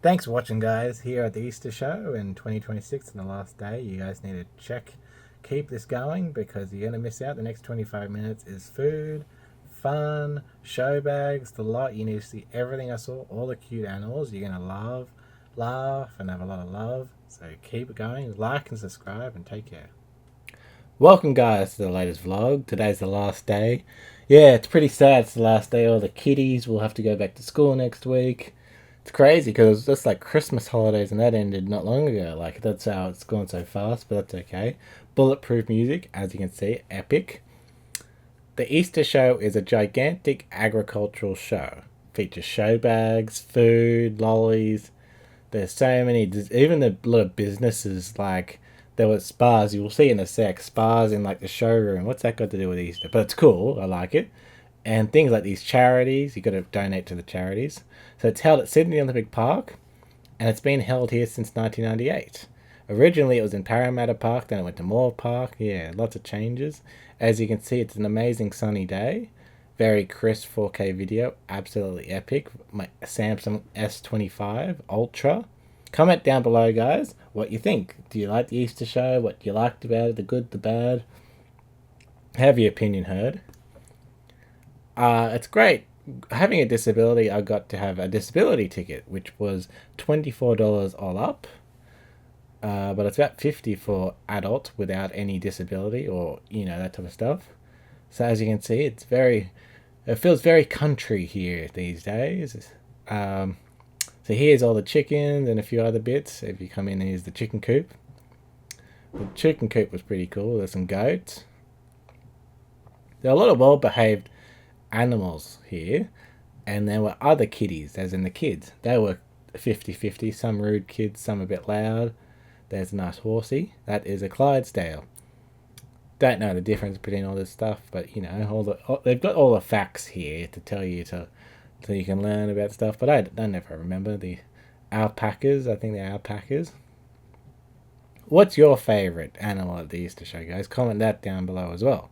Thanks for watching, guys, here at the Easter show in 2026 and the last day. You guys need to keep this going because you're going to miss out. The next 25 minutes is food, fun, show bags, the lot. You need to see everything I saw, all the cute animals. You're going to laugh, and have a lot of love. So keep it going, like and subscribe, and take care. Welcome, guys, to the latest vlog. Today's the last day. Yeah, it's pretty sad. It's the last day. All the kiddies will have to go back to school next week. It's crazy because it's just like Christmas holidays and that ended not long ago. Like, that's how it's gone so fast, but that's okay. Bulletproof music, as you can see, epic. The Easter show is a gigantic agricultural show. Features show bags, food, lollies. There's so many, even the little businesses, like there were spas. You will see in a sec, spas in like the showroom. What's that got to do with Easter? But it's cool. I like it. And things like these charities, you got to donate to the charities. So it's held at Sydney Olympic Park, and it's been held here since 1998. Originally it was in Parramatta Park, then it went to Moore Park. Yeah, lots of changes. As you can see, it's an amazing sunny day. Very crisp 4K video, absolutely epic. My Samsung S25 Ultra. Comment down below, guys, what you think. Do you like the Easter show? What you liked about it, the good, the bad? Have your opinion heard. It's great. Having a disability, I got to have a disability ticket, which was $24 all up. But it's about $50 for adult without any disability or, that type of stuff. So as you can see, it feels very country here these days. So here's all the chickens and a few other bits. If you come in, here's the chicken coop. The chicken coop was pretty cool. There's some goats. There are a lot of well-behaved animals here, and there were other kiddies, as in the kids. They were 50-50, some rude kids, some a bit loud. There's a nice horsey. That is a Clydesdale. Don't know the difference between all this stuff, but they've got all the facts here to tell you so you can learn about stuff, but I never remember. The alpacas, I think they're alpacas. What's your favourite animal at the Easter show, guys? Comment that down below as well.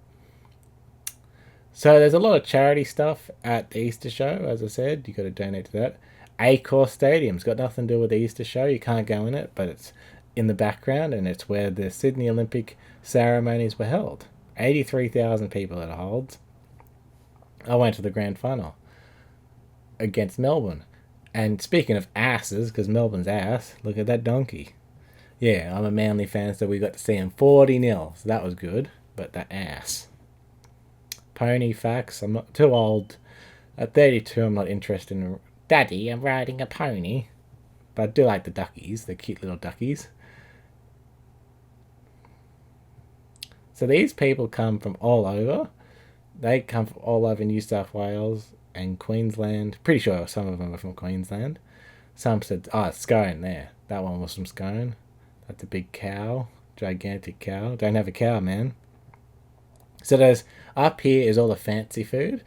So there's a lot of charity stuff at the Easter show, as I said. You got to donate to that. Accor Stadium's got nothing to do with the Easter show. You can't go in it, but it's in the background, and it's where the Sydney Olympic ceremonies were held. 83,000 people it holds. I went to the grand final against Melbourne. And speaking of asses, because Melbourne's ass, look at that donkey. Yeah, I'm a Manly fan, so we got to see him 40-0. So that was good, but that ass. Pony facts. I'm not too old. At 32, I'm not interested in... Daddy, I'm riding a pony. But I do like the duckies, the cute little duckies. So these people come from all over. They come from all over New South Wales and Queensland. Pretty sure some of them are from Queensland. Some said, Scone there. That one was from Scone. That's a big cow. Gigantic cow. Don't have a cow, man. So there's, up here is all the fancy food.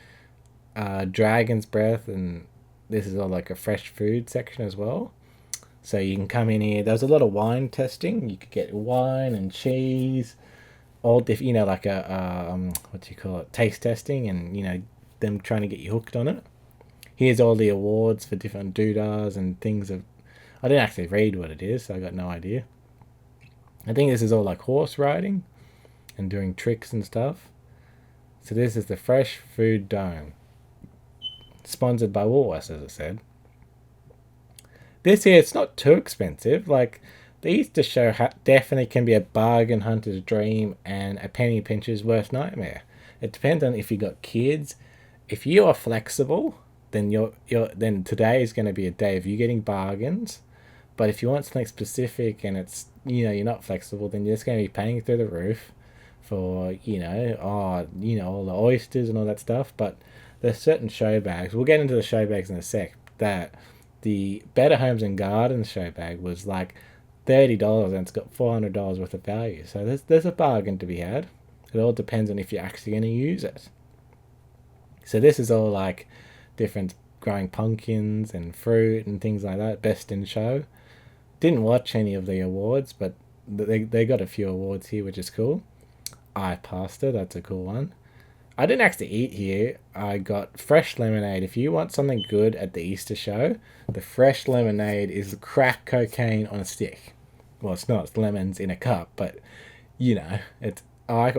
Dragon's breath, and this is all like a fresh food section as well. So you can come in here. There's a lot of wine testing. You could get wine and cheese. All different, like a, taste testing, and, them trying to get you hooked on it. Here's all the awards for different doodahs and things. I didn't actually read what it is, so I got no idea. I think this is all like horse riding and doing tricks and stuff. So this is the Fresh Food Dome. Sponsored by Woolworths, as I said. This here, it's not too expensive. Like, the Easter show definitely can be a bargain hunter's dream and a penny pincher's worst nightmare. It depends on if you got kids. If you are flexible, then then today is going to be a day of you getting bargains. But if you want something specific and it's you're not flexible, then you're just going to be paying through the roof for all the oysters and all that stuff. But there's certain show bags. We'll get into the show bags in a sec. That the Better Homes and Gardens show bag was like $30 and it's got $400 worth of value. So there's a bargain to be had. It all depends on if you're actually going to use it. So this is all like different growing pumpkins and fruit and things like that. Best in show. Didn't watch any of the awards, but they got a few awards here, which is cool. eye pasta. That's a cool one. I didn't actually eat here. I got fresh lemonade. If you want something good at the Easter show, the fresh lemonade is crack cocaine on a stick. Well, it's not. It's lemons in a cup, but it's. I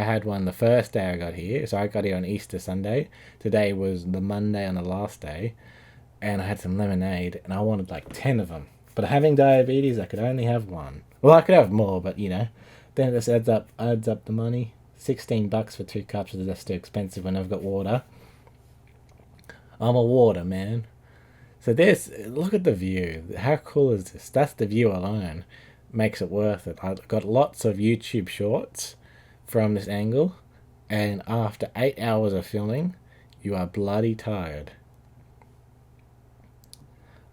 had one the first day I got here, so I got here on Easter Sunday. Today was the Monday on the last day, and I had some lemonade, and I wanted like 10 of them. But having diabetes, I could only have one. Well, I could have more, but then this adds up the money. $16 for 2 cups is just too expensive when I've got water. I'm a water man. So look at the view. How cool is this? That's the view alone. Makes it worth it. I've got lots of YouTube shorts from this angle, and after 8 hours of filming, you are bloody tired.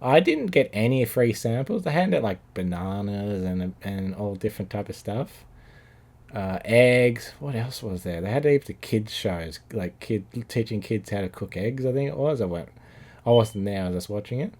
I didn't get any free samples. They handed like bananas and all different type of stuff. Eggs. What else was there? They had heaps of kids shows, like teaching kids how to cook eggs. I think it was. I wasn't there. I was just watching it.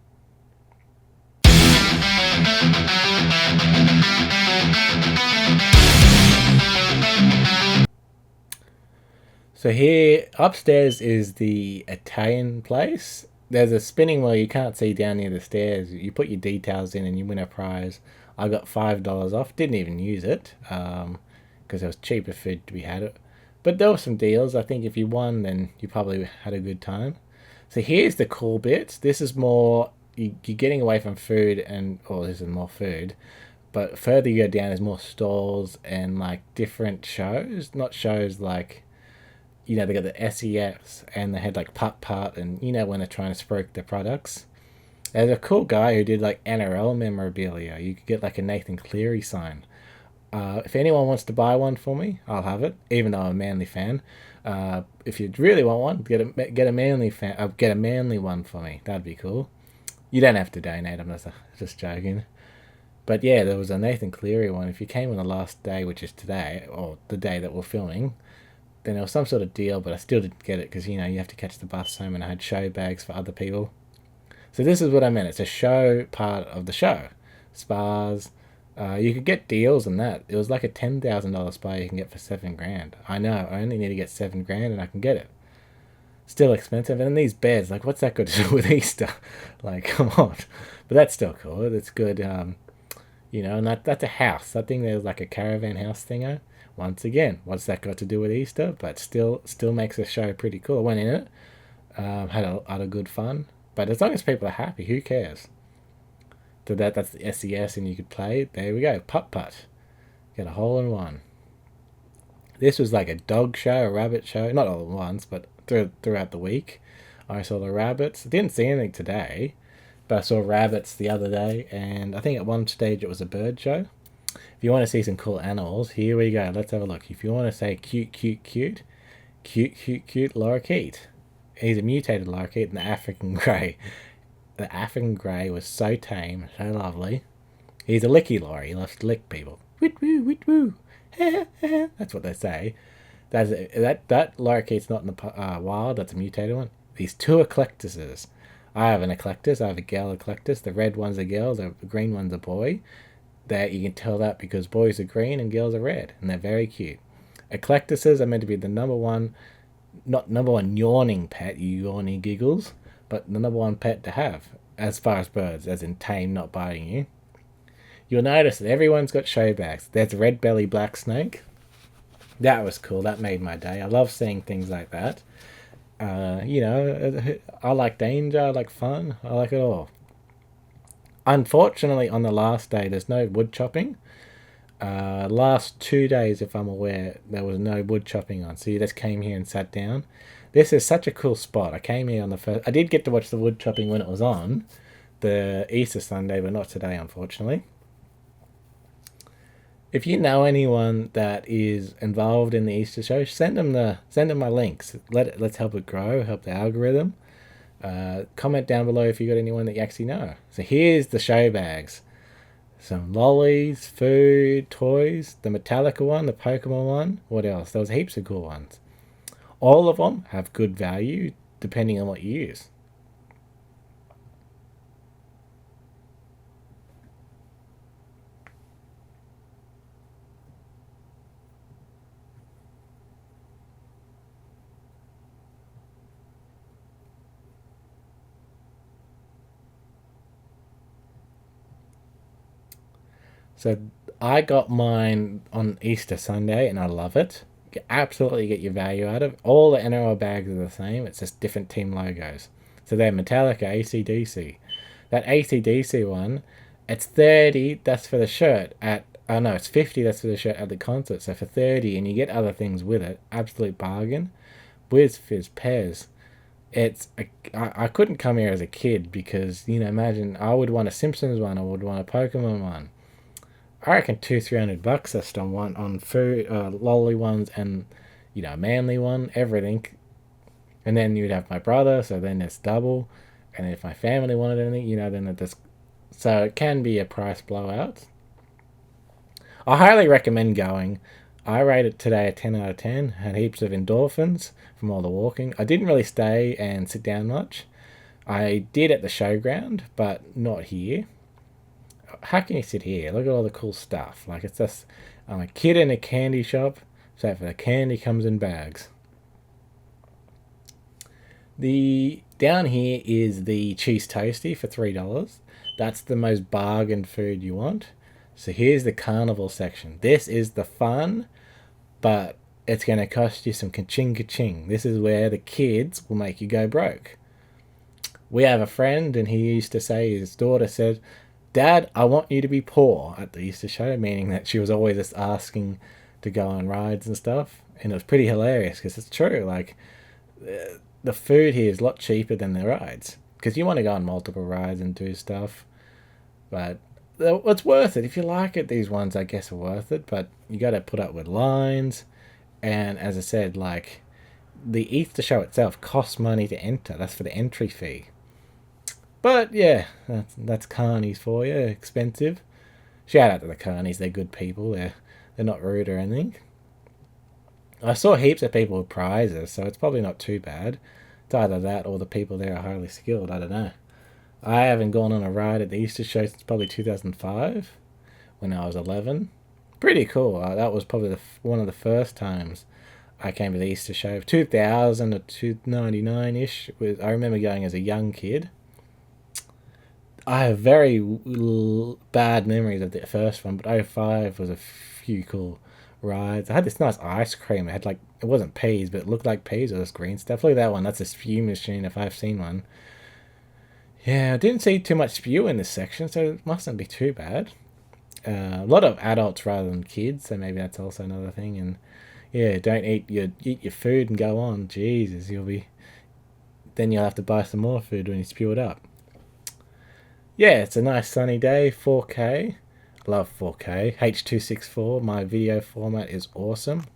So here upstairs is the Italian place. There's a spinning wheel you can't see down near the stairs. You put your details in and you win a prize. I got $5 off. Didn't even use it because it was cheaper food to be had. But there were some deals. I think if you won, then you probably had a good time. So here's the cool bits. This is more you're getting away from food this is more food. But further you go down, there's more stalls and like different shows. Not shows like they got the SES and they had like Putt Putt and when they're trying to sproke their products. There's a cool guy who did like NRL memorabilia. You could get like a Nathan Cleary sign. If anyone wants to buy one for me, I'll have it. Even though I'm a Manly fan, if you really want one, get a Manly fan. Get a Manly one for me. That'd be cool. You don't have to donate. I'm just joking. But yeah, there was a Nathan Cleary one. If you came on the last day, which is today, or the day that we're filming, then there was some sort of deal, but I still didn't get it because you have to catch the bus home, and I had show bags for other people. So this is what I meant. It's a show part of the show. Spas. You could get deals on that. It was like a $10,000 spa you can get for $7,000. I know. I only need to get $7,000 and I can get it. Still expensive. And then these beds, like, what's that got to do with Easter? Like, come on. But that's still cool. It's good. And that's a house. I think there's like a caravan house thingo. Once again, what's that got to do with Easter? But still makes the show pretty cool. I went in it. Had a good fun. But as long as people are happy, who cares? So that's the SES and you could play. There we go. Putt Putt. Get a hole in one. This was like a dog show, a rabbit show. Not all at once, but throughout the week. I saw the rabbits. I didn't see anything today, but I saw rabbits the other day. And I think at one stage it was a bird show. If you want to see some cool animals, here we go. Let's have a look. If you want to say cute lorikeet. He's a mutated lorikeet in the African grey. The African grey was so tame, so lovely. He's a licky lorry. He loves to lick people. Wit woo, wit woo. That's what they say. That lorikeet's not in the wild. That's a mutated one. These two eclectuses. I have an eclectus. I have a girl eclectus. The red one's a girl. The green one's a boy. That you can tell that because boys are green and girls are red, and they're very cute. Eclectuses are meant to be the number one, not number one yawning pet, you yawny giggles, but the number one pet to have as far as birds, as in tame, not biting you. You'll notice that everyone's got show bags. There's a red belly black snake. That was cool. That made my day. I love seeing things like that. I like danger. I like fun. I like it all. Unfortunately, on the last day, there's no wood chopping. Last 2 days, if I'm aware, there was no wood chopping on. So you just came here and sat down. This is such a cool spot. I came here on the first... I did get to watch the wood chopping when it was on, the Easter Sunday, but not today, unfortunately. If you know anyone that is involved in the Easter show, send them my links. Let's help it grow, help the algorithm. Comment down below if you got anyone that you actually know. So here's the show bags. Some lollies, food, toys, the Metallica one, the Pokemon one. What else? There was heaps of cool ones. All of them have good value depending on what you use. So I got mine on Easter Sunday, and I love it. You absolutely get your value out of it. All the NRL bags are the same. It's just different team logos. So they're Metallica, ACDC. That ACDC one, it's 30. That's for the shirt at. Oh no, it's 50. That's for the shirt at the concert. So for 30, and you get other things with it. Absolute bargain. Whiz Fizz Pez. I couldn't come here as a kid because imagine I would want a Simpsons one, I would want a Pokemon one. I reckon 200-300 bucks just on food, lolly ones, and a manly one, everything. And then you'd have my brother, so then it's double. And if my family wanted anything, then it just, so it can be a price blowout. I highly recommend going. I rate it today a 10 out of 10. Had heaps of endorphins from all the walking. I didn't really stay and sit down much. I did at the showground, but not here. How can you sit here? Look at all the cool stuff. Like, it's just, I'm a kid in a candy shop, so for the candy comes in bags. The down here is the cheese toasty for $3. That's the most bargain food you want. So here's the carnival section. This is the fun, but it's going to cost you some ka-ching ka-ching. This is where the kids will make you go broke. We have a friend, and he used to say, his daughter said, "Dad, I want you to be poor" at the Easter show, meaning that she was always just asking to go on rides and stuff. And it was pretty hilarious because it's true. Like, the food here is a lot cheaper than the rides because you want to go on multiple rides and do stuff. But it's worth it. If you like it, these ones, I guess, are worth it. But you got to put up with lines. And as I said, like, the Easter show itself costs money to enter. That's for the entry fee. But yeah, that's carnies for you. Expensive. Shout out to the carnies. They're good people. They're not rude or anything. I saw heaps of people with prizes, so it's probably not too bad. It's either that or the people there are highly skilled. I don't know. I haven't gone on a ride at the Easter show since probably 2005, when I was 11. Pretty cool. That was probably one of the first times I came to the Easter show. 2000 or 299-ish. I remember going as a young kid. I have very bad memories of the first one, but 05 was a few cool rides. I had this nice ice cream. It had it wasn't peas, but it looked like peas. It was green stuff. Look at that one. That's a spew machine if I've seen one. Yeah, I didn't see too much spew in this section, so it mustn't be too bad. A lot of adults rather than kids, so maybe that's also another thing. And yeah, don't eat your food and go on. Jesus, then you'll have to buy some more food when you spew it up. Yeah, it's a nice sunny day. 4K. Love 4K. H.264. My video format is awesome.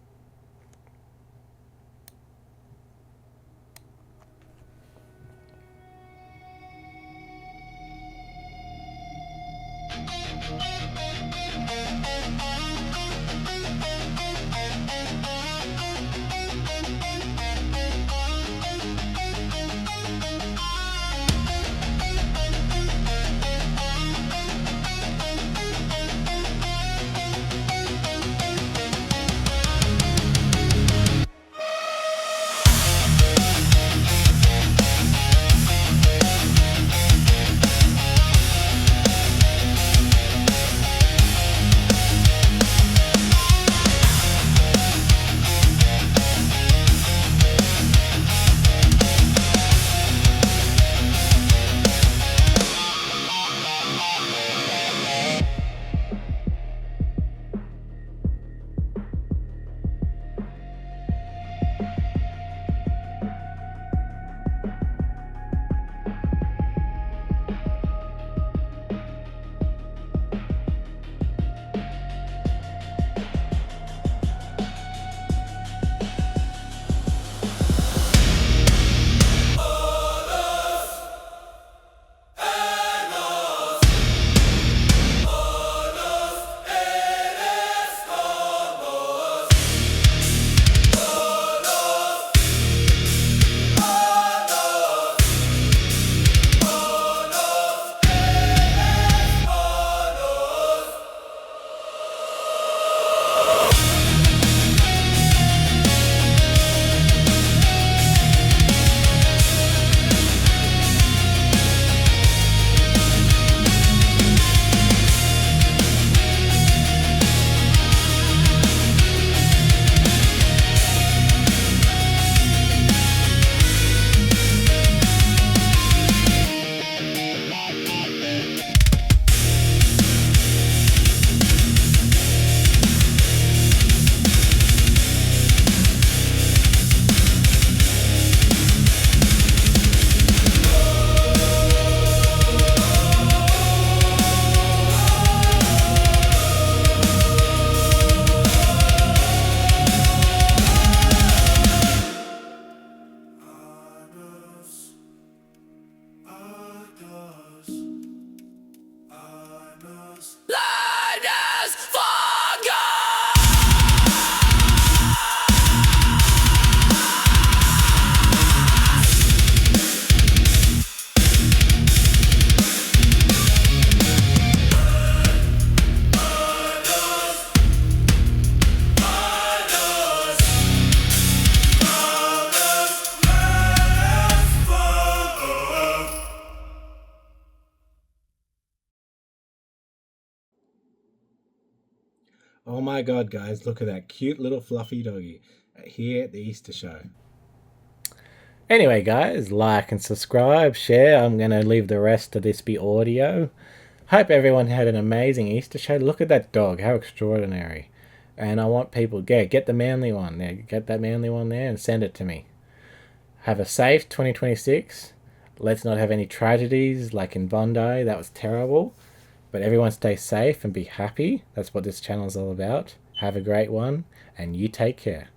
Oh my god, guys, look at that cute little fluffy doggy here at the Easter show. Anyway, guys, like and subscribe, share. I'm going to leave the rest of this be audio. Hope everyone had an amazing Easter show. Look at that dog, how extraordinary. And I want people, get the manly one there. Get that manly one there and send it to me. Have a safe 2026. Let's not have any tragedies like in Bondi. That was terrible. But everyone stay safe and be happy. That's what this channel is all about. Have a great one, and you take care.